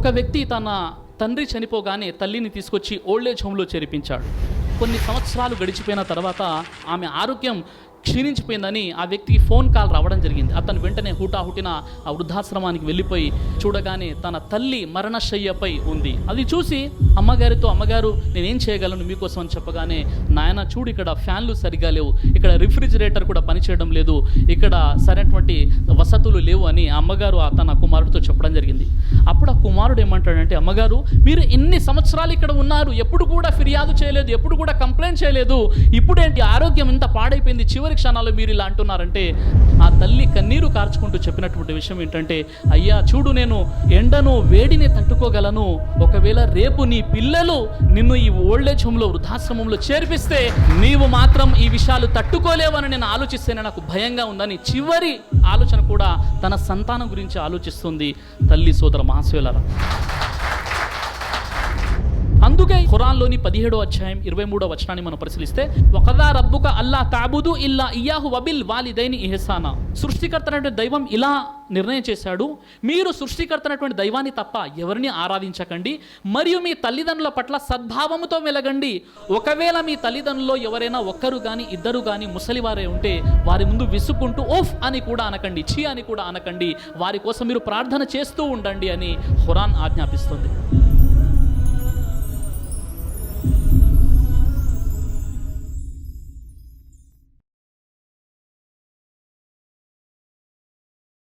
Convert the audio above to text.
ఒక వ్యక్తి తన తండ్రి చనిపోగానే తల్లిని తీసుకొచ్చి ఓల్డేజ్ హోమ్లో చేర్పించాడు. కొన్ని సంవత్సరాలు గడిచిపోయిన తర్వాత ఆమె ఆరోగ్యం క్షీణించిపోయిందని ఆ వ్యక్తికి ఫోన్ కాల్ రావడం జరిగింది. అతను వెంటనే హుటాహుటిన ఆ వృద్ధాశ్రమానికి వెళ్ళిపోయి చూడగానే తన తల్లి మరణశయ్యపై ఉంది. అది చూసి అమ్మగారు నేనేం చేయగలను మీకోసం అని చెప్పగానే, నాయన చూడు, ఇక్కడ ఫ్యాన్లు సరిగా లేవు, ఇక్కడ రిఫ్రిజిరేటర్ కూడా పనిచేయడం లేదు, ఇక్కడ సరైనటువంటి వసతులు లేవు అని అమ్మగారు తన కుమారుడితో చెప్పడం జరిగింది. అప్పుడు ఆ కుమారుడు ఏమంటాడంటే, అమ్మగారు మీరు ఎన్ని సంవత్సరాలు ఇక్కడ ఉన్నారు, ఎప్పుడు కూడా ఫిర్యాదు చేయలేదు, ఎప్పుడు కూడా కంప్లైంట్ చేయలేదు, ఇప్పుడేంటి ఆరోగ్యం ఇంత పాడైపోయింది, చివరి క్షణాలు మీరు ఇలా అంటున్నారంటే ఆ తల్లి కన్నీరు కార్చుకుంటూ చెప్పినటువంటి విషయం ఏంటంటే, అయ్యా చూడు, నేను ఎండను వేడిని తట్టుకోగలను, ఒకవేళ రేపు నీ పిల్లలు నిన్ను ఈ ఓల్డేజ్ హోమ్లో వృద్ధాశ్రమంలో చేర్పిస్తే నీవు మాత్రం ఈ విషయాలు తట్టుకోలేవని నేను ఆలోచిస్తేనే నాకు భయంగా ఉందని చివరి ఆలోచన కూడా తన సంతానం గురించి ఆలోచిస్తుంది తల్లి. సోదర మహాశయులారా, అందుకే ఖురాన్లోని 17వ అధ్యాయం 23వ వచనాన్ని మనం పరిశీలిస్తే, వఖదా రబ్బుక అల్లా తఅబుదు ఇల్లా ఇయ్యాహు వబిల్ వాలిదైని ఇహ్సానా. సృష్టికర్త అనేటువంటి దైవం ఇలా నిర్ణయం చేశాడు, మీరు సృష్టికర్త అనేటువంటి దైవాన్ని తప్ప ఎవరిని ఆరాధించకండి, మరియు మీ తల్లిదండ్రుల పట్ల సద్భావముతో మెలగండి. ఒకవేళ మీ తల్లిదండ్రుల్లో ఎవరైనా ఒక్కరు కానీ ఇద్దరు కానీ ముసలివారే ఉంటే వారి ముందు విసుక్కుంటూ ఓఫ్ అని కూడా అనకండి, ఛీ అని కూడా అనకండి, వారి కోసం మీరు ప్రార్థన చేస్తూ ఉండండి అని ఖురాన్ ఆజ్ఞాపిస్తుంది.